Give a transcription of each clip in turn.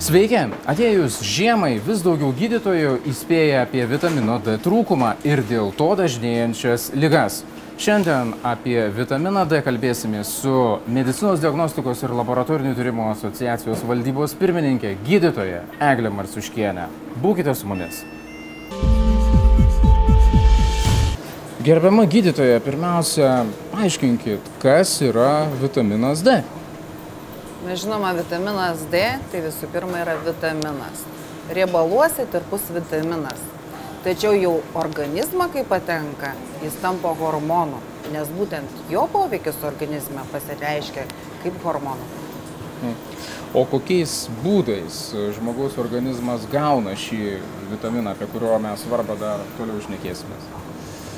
Sveiki! Atėjus žiemai vis daugiau gydytojų įspėja apie vitamino D trūkumą ir dėl to dažnėjančias ligas. Šiandien apie vitaminą D kalbėsime su Medicinos diagnostikos ir laboratorinių tyrimų asociacijos valdybos pirmininkė, gydytoja Eglė Marciuškienė. Būkite su mumis. Gerbiama gydytoja, pirmiausia, paaiškinkit, kas yra vitaminas D. Žinoma, vitaminas D tai visų pirma yra vitaminas. Riebaluose tirpus vitaminas. Tačiau jau organizmą, kai patenka, jis tampa hormonu, nes būtent jo poveikis organizme pasireiškia kaip hormonų. O kokiais būdais žmogaus organizmas gauna šį vitaminą, apie kurio mes svarbą dar toliau šnekėsimės?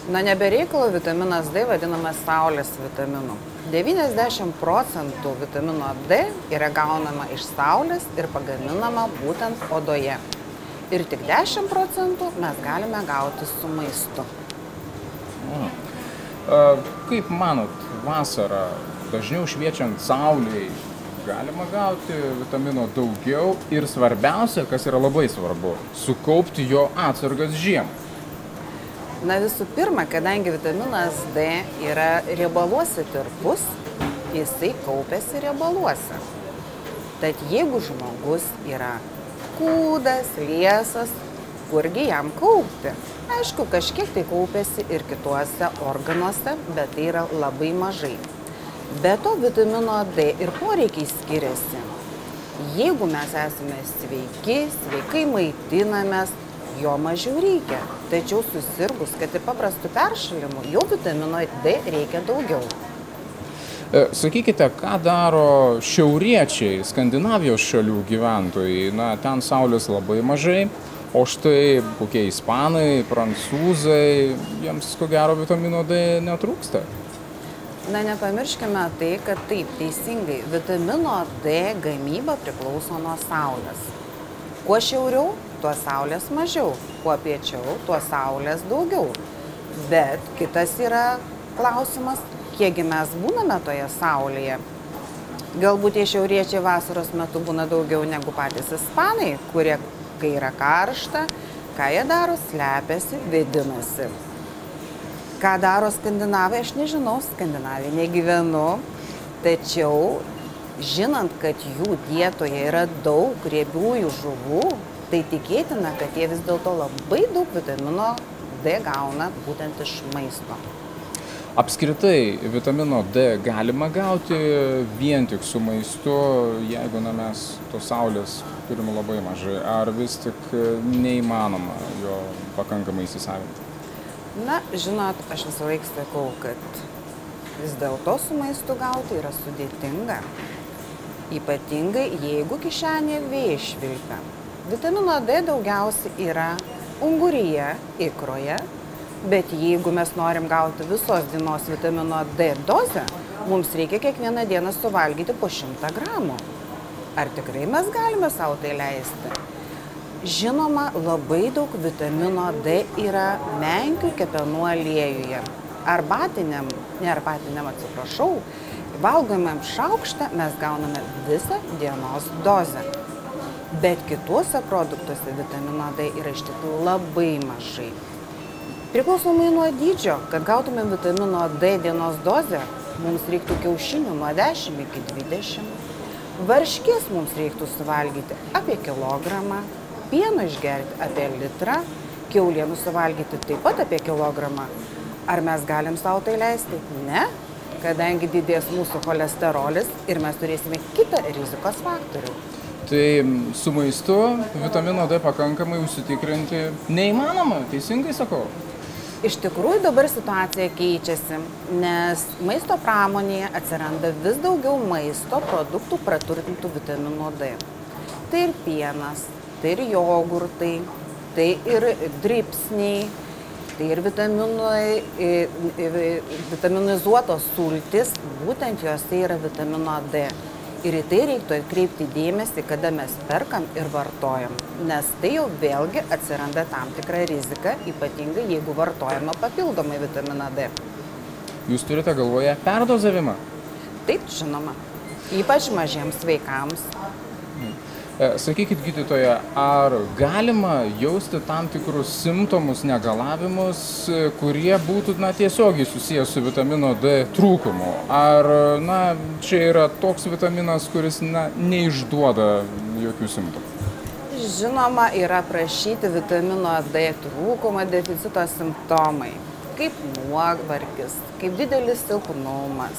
Nebereikalo vitaminas D vadinamas saulės vitaminu. 90% vitamino D yra gaunama iš saulės ir pagaminama būtent odoje. Ir tik 10% mes galime gauti su maistu. Kaip manot, vasarą dažniau šviečiant saulei galima gauti vitamino daugiau ir svarbiausia, kas yra labai svarbu, sukaupti jo atsargas žiemą? Visų pirma, kadangi vitaminas D yra riebaluose tirpus, jisai kaupiasi riebaluose. Tad jeigu žmogus yra kūdas, liesas, kurgi jam kaupti? Aišku, kažkiek tai kaupiasi ir kituose organuose, bet tai yra labai mažai. Be to vitamino D ir poreikiai skiriasi. Jeigu mes esame sveiki, sveikai maitinamės, jo mažiau reikia. Tačiau susirgus, kad ir paprastų peršalimų, jau vitamino D reikia daugiau. Sakykite, ką daro šiauriečiai, Skandinavijos šalių gyventojai? Ten saulės labai mažai, o štai kokie ispanai, prancūzai, jiems ko gero vitamino D netrūksta. Nepamirškime tai, kad taip, teisingai, vitamino D gamyba priklauso nuo saulės. Kuo šiauriau, tuo saulės mažiau, kuo piečiau, tuo saulės daugiau. Bet kitas yra klausimas, kiekgi mes būname toje saulėje. Galbūt tie šiauriečiai vasaros metu būna daugiau negu patys ispanai, kurie, kai yra karšta, ką jie daro, slepiasi, vėdinasi. Ką daro skandinavai, aš nežinau, Skandinavai negyvenu, tačiau žinant, kad jų dietoje yra daug riebiųjų žuvų, tai tikėtina, kad jie vis dėlto labai daug vitamino D gauna būtent iš maisto. Apskritai, vitamino D galima gauti vien tik su maistu, jeigu mes tos saulės turime labai mažai, ar vis tik neįmanoma jo pakankamai įsisavinti? Žinot, aš visą laiką sakau, kad vis dėlto su maistu gauti yra sudėtinga. Ypatingai, jeigu kišenė vėjas švilpia. Vitamino D daugiausiai yra unguryje, ikroje, bet jeigu mes norim gauti visos dienos vitamino D dozę, mums reikia kiekvieną dieną suvalgyti po 100 gramų. Ar tikrai mes galime savo tai leisti? Žinoma, labai daug vitamino D yra menkių kepenų aliejuje. Arbatiniam, valgomam šaukštą mes gauname visą dienos dozę. Bet kituose produktuose vitamino D yra iš tikrųjų labai mažai. Priklausomai nuo dydžio, kad gautumėm vitamino D dienos dozę, mums reiktų kiaušinių nuo 10 iki 20. Varškės mums reiktų suvalgyti apie kilogramą, pieno išgerti apie litrą, kiaulienų suvalgyti taip pat apie kilogramą. Ar mes galim savo tai leisti? Ne, kadangi didės mūsų cholesterolis ir mes turėsime kitą rizikos faktorių. Tai su maistu vitamino D pakankamai užsitikrinti neįmanoma, teisingai sakau? Iš tikrųjų dabar situacija keičiasi, nes maisto pramonėje atsiranda vis daugiau maisto produktų praturtintų vitamino D. Tai ir pienas, tai ir jogurtai, tai ir dribsniai, tai ir vitaminizuotos sultys, būtent jose yra vitamino D. Ir į tai reiktų atkreipti dėmesį, kada mes perkam ir vartojam, nes tai jau vėlgi atsiranda tam tikra rizika, ypatingai jeigu vartojama papildomai vitaminą D. Jūs turite galvoje perdozavimą? Taip, žinoma, ypač mažiems vaikams. Sakykit, gydytoja, ar galima jausti tam tikrus simptomus, negalavimus, kurie būtų tiesiogiai susijęs su vitamino D trūkumu? Ar čia yra toks vitaminas, kuris neišduoda jokių simptomų? Žinoma, yra aprašyti vitamino D trūkumo deficito simptomai, kaip nuovargis, kaip didelis silpnumas,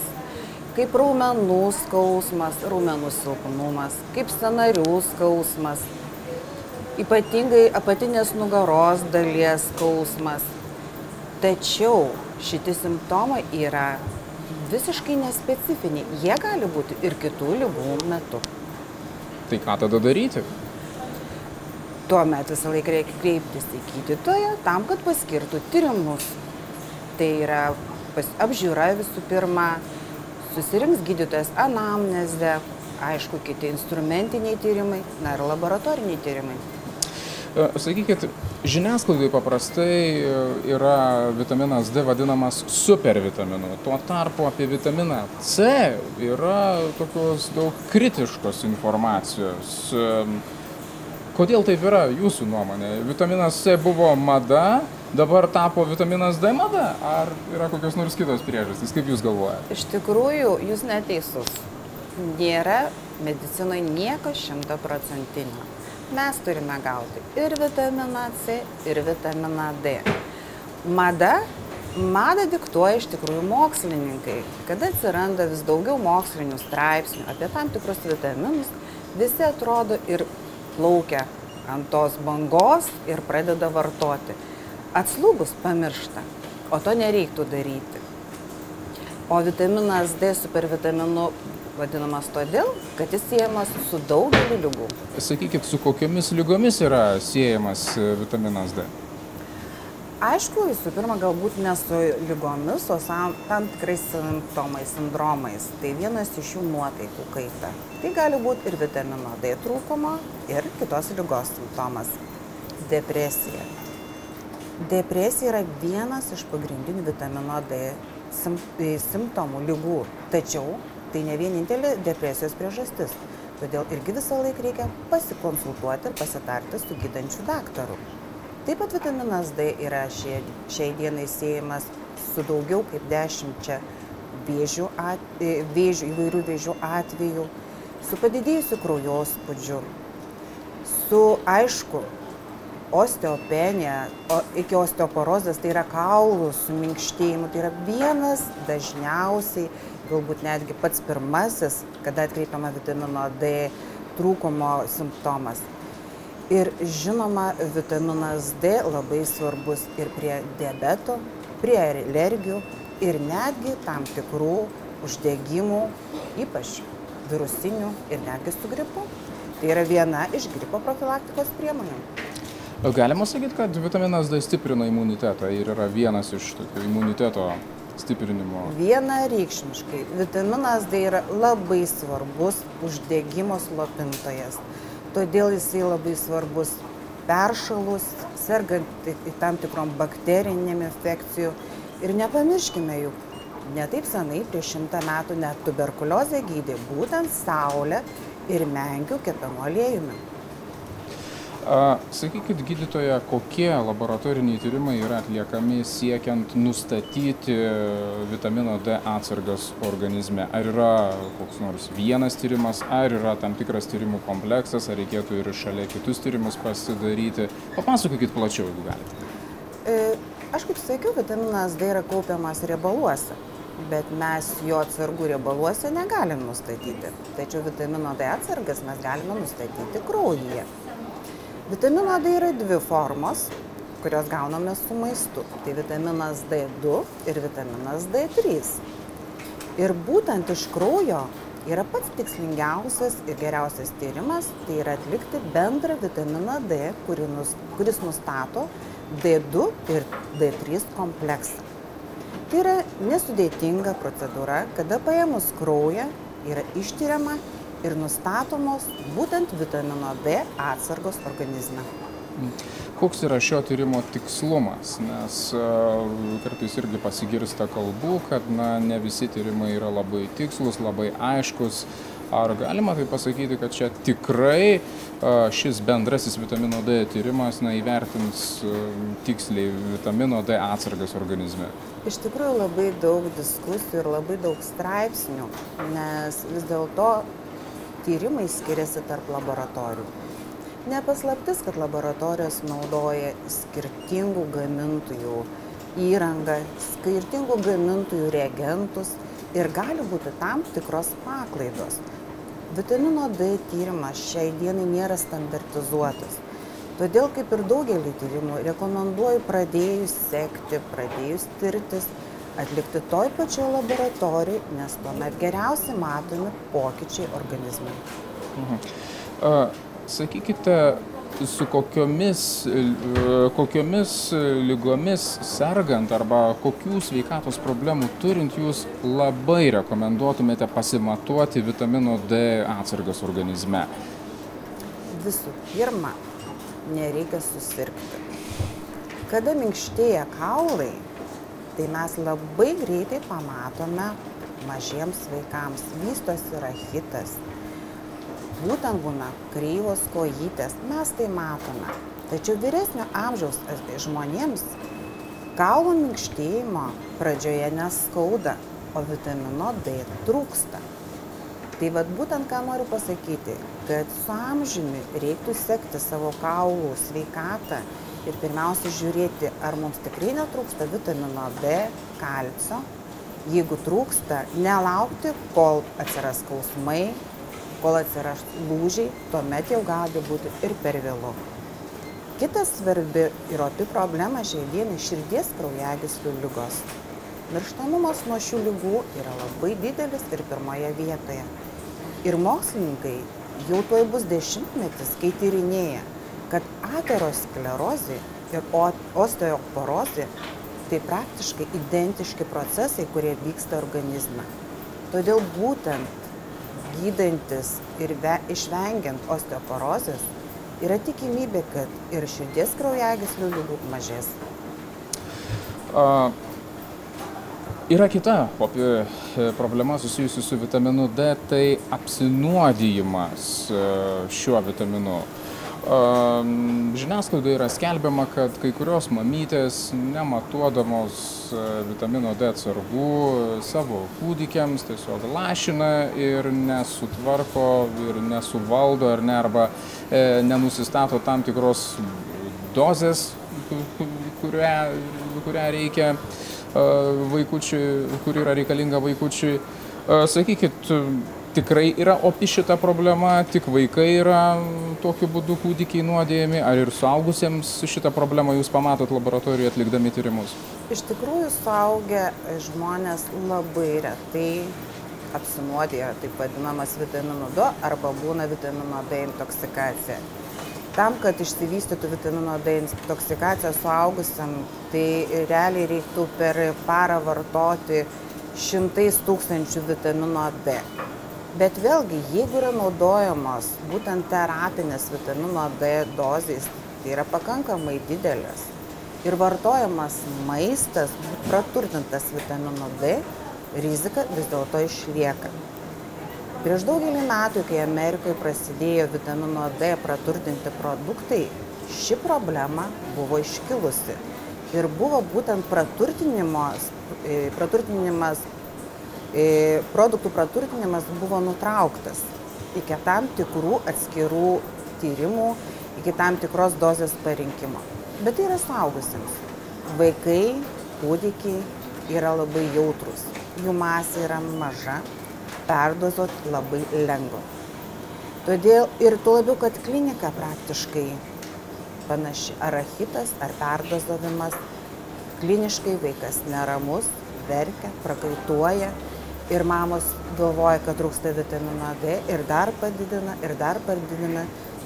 kaip raumenų skausmas, raumenų silpnumas, kaip sąnarių skausmas, ypatingai apatinės nugaros dalies skausmas. Tačiau šitie simptomai yra visiškai nespecifiniai. Jie gali būti ir kitų ligų metu. Tai ką tada daryti? Tuomet visą laiką reikia kreiptis į gydytoją tam, kad paskirtų tyrimus. Tai yra apžiūra visų pirma, susirinks gydytojas anamnezę, aišku, kiti instrumentiniai tyrimai, ir laboratoriniai tyrimai. Sakykit, žiniasklaidai paprastai yra vitaminas D vadinamas supervitaminu. Tuo tarpu apie vitaminą C yra tokios daug kritiškos informacijos. Kodėl taip yra jūsų nuomonė? Vitaminas C buvo mada, dabar tapo vitaminas D mada? Ar yra kokios nors kitos priežastys? Kaip jūs galvojate? Iš tikrųjų, jūs neteisus. Nėra medicinoje nieko 100%. Mes turime gauti ir vitaminą C, ir vitaminą D. Madą diktuoja iš tikrųjų mokslininkai. Kada atsiranda vis daugiau mokslinių straipsnių apie tam tikrus vitaminus, visi atrodo ir plaukia ant tos bangos ir pradeda vartoti. Atslūgus pamiršta, o to nereiktų daryti. O vitaminas D supervitaminu vadinamas todėl, kad jis siejamas su daugeliu ligų. Sakykit, su kokiomis lygomis yra siejamas vitaminas D? Aišku, visų pirma, galbūt ne su lygomis, o tam tikrais simptomais, sindromais. Tai vienas iš jų nuotaikų kaita. Tai gali būti ir vitamino D trūkumo, ir kitos ligos simptomas – depresija. Depresija yra vienas iš pagrindinių vitamino D simptomų lygų, tačiau tai ne vienintelė depresijos priežastis. Todėl irgi visą laiką reikia pasikonsultuoti ir pasitarti su gydančiu daktaru. Taip pat vitaminas D yra šiai dienai siejamas su daugiau kaip 10 įvairių vėžių atvejų, su padidėjusiu kraujospūdžiu, su, aišku, osteopenija, iki osteoporozės, tai yra kaulų suminkštėjimu, tai yra vienas dažniausiai, galbūt netgi pats pirmasis, kada atkreipiama vitamino D trūkumo simptomas. Ir žinoma, vitaminas D labai svarbus ir prie diabeto, prie alergijų ir netgi tam tikrų uždegimų, ypač virusinių ir netgi su gripu. Tai yra viena iš gripo profilaktikos priemonių. Galima sakyti, kad vitaminas D stiprina imunitetą ir yra vienas iš tokių imuniteto stiprinimo? Vienareikšmiškai. Vitaminas D yra labai svarbus uždegimo slopintojas. Todėl jisai labai svarbus peršalus, sergant tam tikrom bakterinėm infekcijų. Ir nepamirškime, juk ne taip senai, prieš 100 metų net tuberkuliozę gydė būtent saulė ir menkių kepenų aliejumi. Sakykit, gydytoja, kokie laboratoriniai tyrimai yra atliekami siekiant nustatyti vitamino D atsargas organizme? Ar yra koks nors vienas tyrimas, ar yra tam tikras tyrimų kompleksas, ar reikėtų ir šalia kitus tyrimus pasidaryti? Papasakokit plačiau, jeigu galite. Aš kaip sakiau, vitaminas D yra kaupiamas riebaluose, bet mes jo atsargų riebaluose negalim nustatyti. Tačiau vitamino D atsargas mes galime nustatyti kraujyje. Vitamino D yra dvi formos, kurios gauname su maistu. Tai vitaminas D2 ir vitaminas D3. Ir būtent iš kraujo yra pats tikslingiausias ir geriausias tyrimas, tai yra atlikti bendrą vitaminą D, kuris nustato D2 ir D3 kompleksą. Tai yra nesudėtinga procedūra, kada paėmus kraują yra ištiriama ir nustatomos būtent vitamino D atsargos organizme. Koks yra šio tyrimo tikslumas? Nes kartais irgi pasigirsta kalbų, kad ne visi tyrimai yra labai tikslus, labai aiškus. Ar galima tai pasakyti, kad čia tikrai šis bendrasis vitamino D tyrimas įvertins tiksliai vitamino D atsargas organizme? Iš tikrųjų labai daug diskusijų ir labai daug straipsnių, nes vis dėlto tyrimai skiriasi tarp laboratorijų. Nepaslaptis, kad laboratorijos naudoja skirtingų gamintojų įrangą, skirtingų gamintojų reagentus ir gali būti tam tikros paklaidos. Vitamino D tyrimas šiai dienai nėra standartizuotas. Todėl, kaip ir daugelį tyrimų, rekomenduoju pradėjus sekti, pradėjus tirtis, atlikti toj pačioj laboratorijai, nes tuomet geriausiai matomi pokyčiai organizme. Sakykite, su kokiomis lygomis sergant arba kokių sveikatos problemų turint jūs labai rekomenduotumėte pasimatuoti vitamino D atsargas organizme? Visų pirma, nereikia susirgti. Kada minkštėja kaulai, tai mes labai greitai pamatome mažiems vaikams, vystosi rachitas. Būtent būna kreivos kojytės, mes tai matome. Tačiau vyresnio amžiaus žmonėms kaulų minkštėjimo pradžioje neskauda, o vitamino D trūksta. Tai būtent ką noriu pasakyti, kad su amžiumi reiktų sekti savo kaulų sveikatą ir pirmiausia žiūrėti, ar mums tikrai netrūksta vitamino D, kalcio. Jeigu trūksta, nelaukti, kol atsiras skausmai, kol atsiras lūžiai, tuomet jau gali būti ir per vėlu. Kita svarbi ir opi problema šiai dienai širdies kraujagyslių ligos. Mirštamumas nuo šių ligų yra labai didelis ir pirmoje vietoje. Ir mokslininkai jau tuoj bus dešimtmetis, kai tyrinėja, kad aterosklerozė ir osteoporozė tai praktiškai identiški procesai, kurie vyksta organizme. Todėl būtent gydantis ir išvengiant osteoporozės yra tikimybė, kad ir širdies kraujagyslių ligų mažės. Yra kita opi problema susijusi su vitaminu D, tai apsinuodijimas šiuo vitaminu. Žiniasklaidoje yra skelbiama, kad kai kurios mamytės, nematuodamos vitamino D atsargų savo kūdikiams, tiesiog lašina ir nesutvarko ir nesuvaldo arba nenusistato tam tikros dozės, kurią reikia vaikučiui, kur yra reikalinga vaikučiui. Sakykit, tikrai yra opi šita problema, tik vaikai yra tokiu būdu kūdikiai nuodijami, ar ir suaugusiems šitą problemą jūs pamatot laboratorijoje atlikdami tyrimus? Iš tikrųjų, suaugę žmonės labai retai apsinuodija taip vadinamas vitamino D arba būna vitamino D intoksikacija. Tam, kad išsivystytų vitamino D intoksikacija suaugusiam, tai realiai reiktų per parą vartoti 100 000 vitamino D. Bet vėlgi, jeigu yra naudojamos būtent terapinės vitamino D dozės, tai yra pakankamai didelės ir vartojamas maistas praturtintas vitamino D, rizika vis dėlto išlieka. Prieš daugelį metų, kai Amerikoje prasidėjo vitamino D praturtinti produktai, ši problema buvo iškilusi ir buvo būtent produktų praturtinimas buvo nutrauktas iki tam tikrų atskirų tyrimų, iki tam tikros dozės parinkimo. Bet tai yra suaugusiems. Vaikai, kūdikiai yra labai jautrus. Jų masė yra maža, perdozuoti labai lengva. Todėl ir tuo labiau, kad klinika praktiškai panaši. Rachitas ar perdozavimas, kliniškai vaikas neramus, verkia, prakaituoja. Ir mamos galvoja, kad trūksta vitamino D ir dar padidina,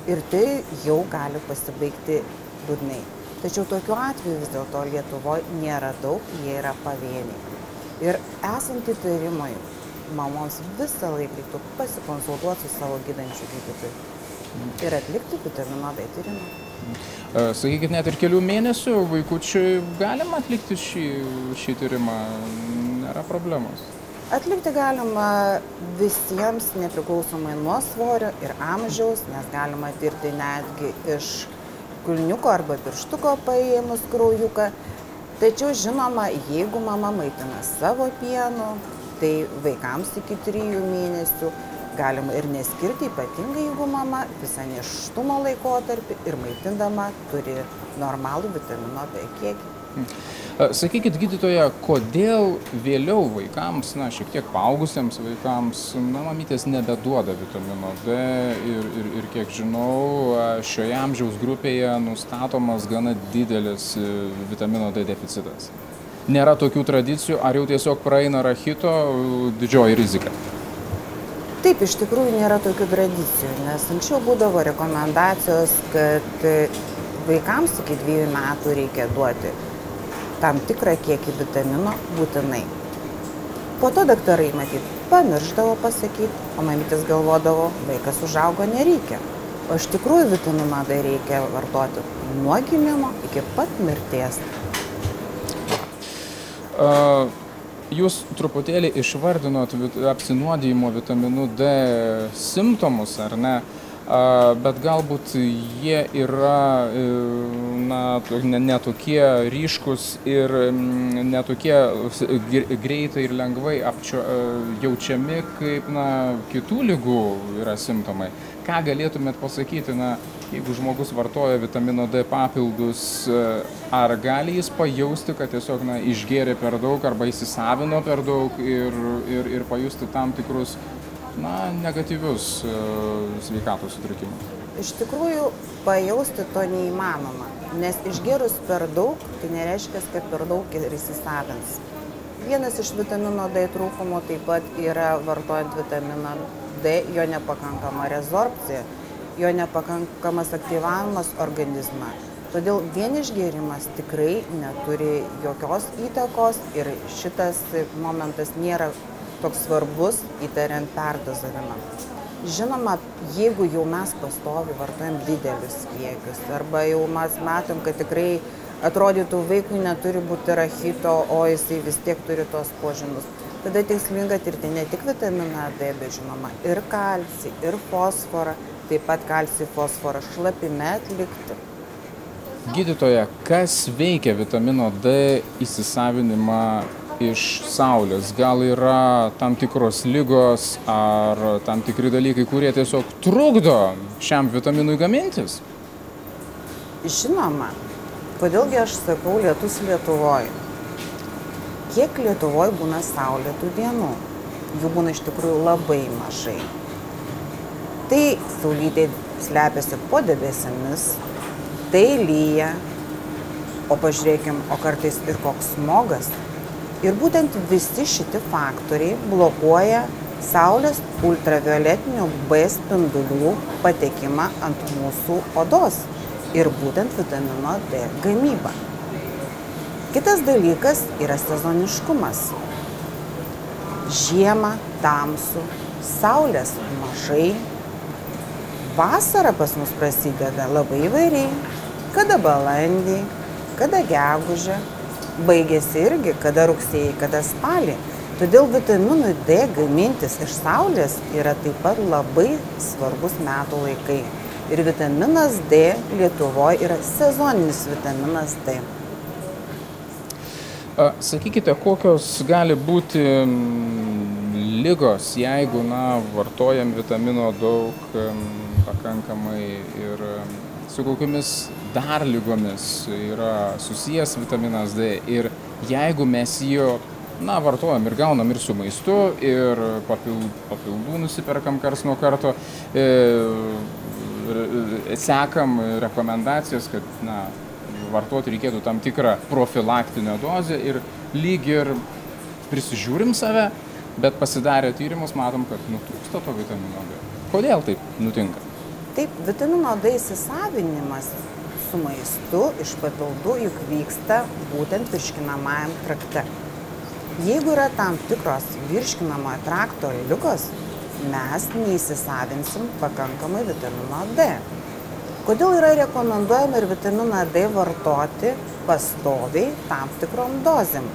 ir tai jau gali pasibaigti liūdnai. Tačiau tokiu atveju vis dėlto Lietuvoje nėra daug, jie yra pavieniai. Ir esant įtarimui, mamoms visą laiką reiktų pasikonsultuoti su savo gydančiu gydytoju ir atlikti vitamino D tyrimą. Sakykit, net ir kelių mėnesių vaikučiui galima atlikti šį tyrimą, nėra problemos? Atlikti galima visiems nepriklausomai nuo svorio ir amžiaus, nes galima tirti netgi iš kulniuko arba pirštuko paėmus kraujuką. Tačiau žinoma, jeigu mama maitina savo pienu, tai vaikams iki 3 mėnesių galima ir neskirti, ypatingai jeigu mama visą nėštumo laikotarpį ir maitindama turi normalų vitamino D kiekį. Sakykit, gydytoja, kodėl vėliau vaikams, šiek tiek paaugusiems vaikams, mamytės nebeduoda vitamino D ir kiek žinau, šioje amžiaus grupėje nustatomas gana didelis vitamino D deficitas. Nėra tokių tradicijų, ar jau tiesiog praeina rachito didžioji rizika? Taip, iš tikrųjų nėra tokių tradicijų, nes anksčiau būdavo rekomendacijos, kad vaikams iki 2 metų reikia duoti tam tikrą kiekį vitamino būtinai. Po to daktarai, matyt, pamiršdavo pasakyti, o mamytės galvodavo, vaikas užaugo, nereikia. O iš tikrųjų vitamino D reikia vartoti nuo gimimo iki pat mirties. Jūs truputėlį išvardinot apsinuodijimo vitaminu D simptomus, ar ne? Bet galbūt jie yra netokie ryškus ir netokie greitai ir lengvai jaučiami, kaip kitų ligų yra simptomai. Ką galėtumėt pasakyti, jeigu žmogus vartoja vitamino D papildus, ar gali jis pajausti, kad tiesiog išgėrė per daug arba įsisavino per daug ir pajusti tam tikrus negatyvius sveikatos sutrikimus? Iš tikrųjų, pajausti to neįmanoma, nes išgėrus per daug, tai nereiškia, kad per daug ir įsisavins. Vienas iš vitamino D trūkumų taip pat yra vartojant vitaminą D, jo nepakankama rezorbcija, jo nepakankamas aktyvavimas organizme. Todėl vien išgėrimas tikrai neturi jokios įtakos ir šitas momentas nėra toks svarbus įtariant perdozavimą. Žinoma, jeigu jau mes pastoviai vartojam didelius kiekius arba jau mes matom, kad tikrai atrodytų vaikui neturi būti rachito, o jisai vis tiek turi tos požymius, tada tikslinga tirti ne tik vitaminą D, bet žinoma ir kalcį, ir fosforą, taip pat kalcį, fosforą šlapime atlikti. Gydytoja, kas veikia vitamino D įsisavinimą iš saulės? Gal yra tam tikros ligos ar tam tikri dalykai, kurie tiesiog trukdo šiam vitaminui gamintis? Žinoma, kodėlgi aš sakau lietus Lietuvoje. Kiek Lietuvoje būna saulėtų dienų? Jų būna iš tikrųjų labai mažai. Tai saulytė slepiasi po debesimis, tai lyja, o pažiūrėkim, o kartais ir koks smogas. Ir būtent visi šitie faktoriai blokuoja saulės ultravioletinių B spindulių patekimą ant mūsų odos ir būtent vitamino D gamybą. Kitas dalykas yra sezoniškumas. Žiemą tamsu, saulės mažai. Vasara pas mus prasideda labai įvairiai. Kada balandį, kada gegužę. Baigėsi irgi, kada rugsėjį, kada spalį. Todėl vitaminui D gamintis iš saulės yra taip pat labai svarbus metų laikai. Ir vitaminas D Lietuvoje yra sezoninis vitaminas D. Sakykite, kokios gali būti ligos, jeigu vartojam vitamino daug pakankamai ir su kokiamis dar lygomis yra susijęs vitaminas D ir jeigu mes jo vartojam ir gaunam ir su maistu, ir papildų nusiperkam karts nuo karto, sekam rekomendacijas, kad vartoti reikėtų tam tikrą profilaktinę dozę ir lyg ir prisižiūrim save, bet pasidarę tyrimus matom, kad trūksta to vitamino D. Kodėl taip nutinka? Taip, vitamino D įsisavinimas su maistu iš papildų juk vyksta būtent virškinamajam trakte. Jeigu yra tam tikros virškinamojo trakto ligos, mes neįsisavinsim pakankamai vitamino D. Kodėl yra rekomenduojama ir vitaminą D vartoti pastoviai tam tikrom dozėm?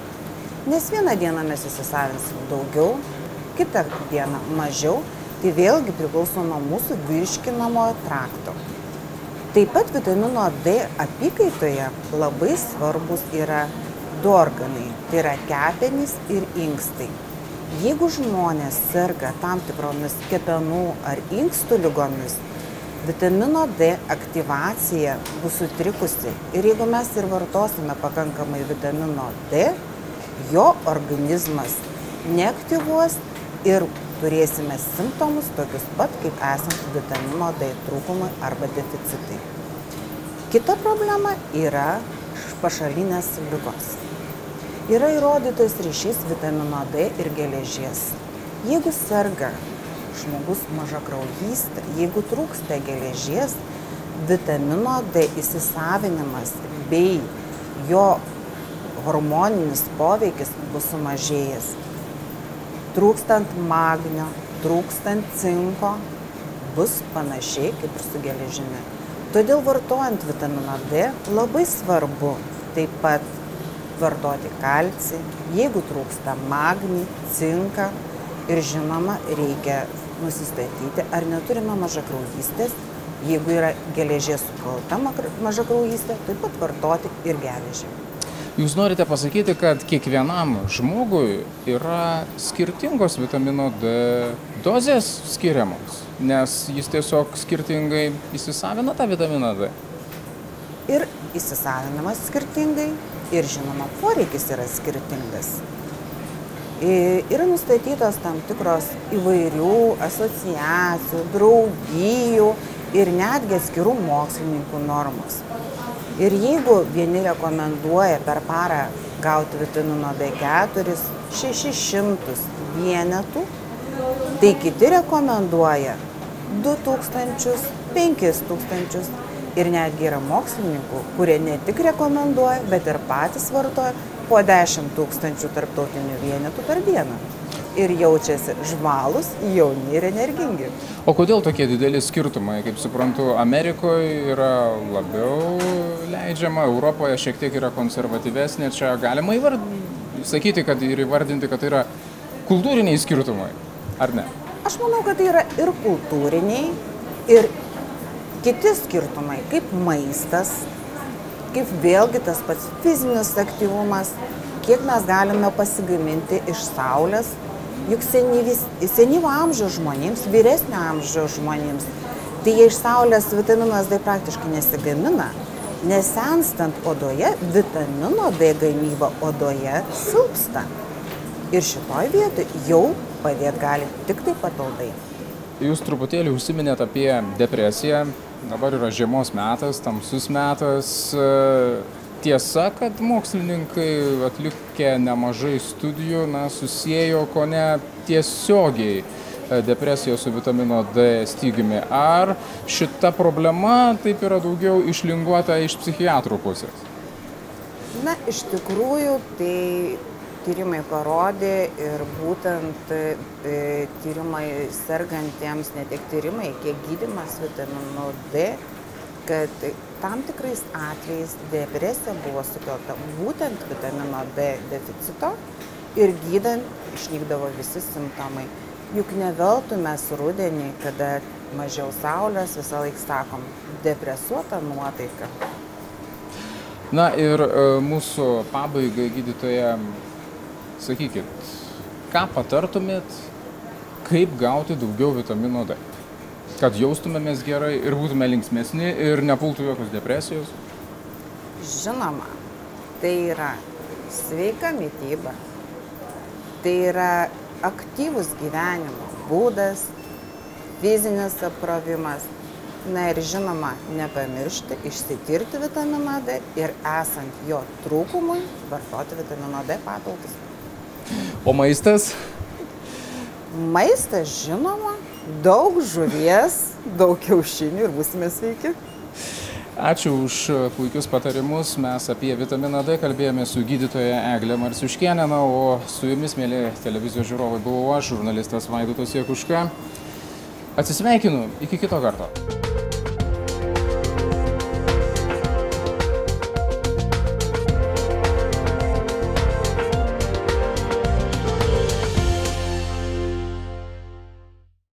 Nes vieną dieną mes įsisavinsim daugiau, kitą dieną mažiau, tai vėlgi priklauso nuo mūsų virškinamojo trakto. Taip pat vitamino D apykaitoje labai svarbus yra du organai, tai yra kepenys ir inkstai. Jeigu žmonės serga tam tikromis kepenų ar inkstų ligomis, vitamino D aktyvacija bus sutrikusi ir jeigu mes ir vartosime pakankamai vitamino D, jo organizmas neaktyvuos ir turėsime simptomus tokius pat, kaip esant vitamino D trūkumui arba deficitai. Kita problema yra pašalinės ligos. Yra įrodytas ryšys vitamino D ir geležies. Jeigu serga žmogus mažakraujystė, jeigu trūksta geležies, vitamino D įsisavinimas bei jo hormoninis poveikis bus sumažėjęs. Trūkstant magnio, trūkstant cinko, bus panašiai kaip ir su geležimi. Todėl vartojant vitaminą D labai svarbu taip pat vartoti kalcį, jeigu trūksta magnį, cinką ir žinoma reikia nusistatyti, ar neturime mažakraujystės. Jeigu yra geležies sukelta mažakraujystė, taip pat vartoti ir geležį. Jūs norite pasakyti, kad kiekvienam žmogui yra skirtingos vitamino D dozės skiriamos, nes jis tiesiog skirtingai įsisavina tą vitaminą D? Ir įsisavinamas skirtingai, ir žinoma, poreikis yra skirtingas. Yra nustatytos tam tikros įvairių asociacijų, draugijų ir netgi atskirų mokslininkų normos. Ir jeigu vieni rekomenduoja per parą gauti vitamino D4 600 vienetų, tai kiti rekomenduoja 2000, 5000 ir netgi yra mokslininkų, kurie ne tik rekomenduoja, bet ir patys vartoja po 10 000 tarptautinių vienetų per dieną. Ir jaučiasi žvalūs, jauni ir energingi. O kodėl tokie dideli skirtumai? Kaip suprantu, Amerikoje yra labiau leidžiama, Europoje šiek tiek yra konservatyvesnė. Čia galima sakyti, kad ir įvardinti, kad tai yra kultūriniai skirtumai, ar ne? Aš manau, kad tai yra ir kultūriniai, ir kiti skirtumai, kaip maistas, kaip vėlgi tas pats fizinis aktyvumas, kiek mes galime pasigaminti iš saulės. Juk senyvo amžiaus žmonėms, vyresnio amžiaus žmonėms, tai jie iš saulės vitaminas D praktiškai nesigamina. Nesenstant odoje, vitamino D gamyba odoje silpsta. Ir šitoj vietoj jau padėti gali tik tai papildai. Jūs truputėlį užsiminėt apie depresiją. Dabar yra žiemos metas, tamsus metas. Tiesa, kad mokslininkai atlikę nemažai studijų susiejo kone tiesiogiai depresiją su vitamino D stygiumi. Ar šita problema taip yra daugiau išlinguota iš psichiatrų pusės? Na, iš tikrųjų, tai tyrimai parodė ir būtent tyrimai sergantiems, ne tik tyrimai, kiek gydymas vitamino D, kad tam tikrais atvejais depresija buvo sukelta būtent vitamino D deficito ir gydant išnykdavo visi simptomai. Juk ne veltui mes rudenį, kada mažiau saulės, visą laiką sakom, depresuota nuotaika. Na ir mūsų pabaigai, gydytoja, sakykit, ką patartumėt, kaip gauti daugiau vitamino D? Kad jaustumėmės gerai ir būtume linksmesni ir nepultų jokios depresijos? Žinoma, tai yra sveika mityba, tai yra aktyvus gyvenimo būdas, fizinis apkrovimas, na ir žinoma, nepamiršti išsitirti vitaminą D ir esant jo trūkumui vartoti vitamino D papildus. O maistas? Maistas, žinoma, daug žuvies, daug kiaušinių ir būsime sveiki. Ačiū už puikius patarimus. Mes apie vitaminą D kalbėjome su gydytoja Eglė Marciuškienė, o su jumis, mėly televizijos žiūrovai, buvau aš, žurnalistas Vaidotas Jakuška. Atsisveikinu, iki kito karto.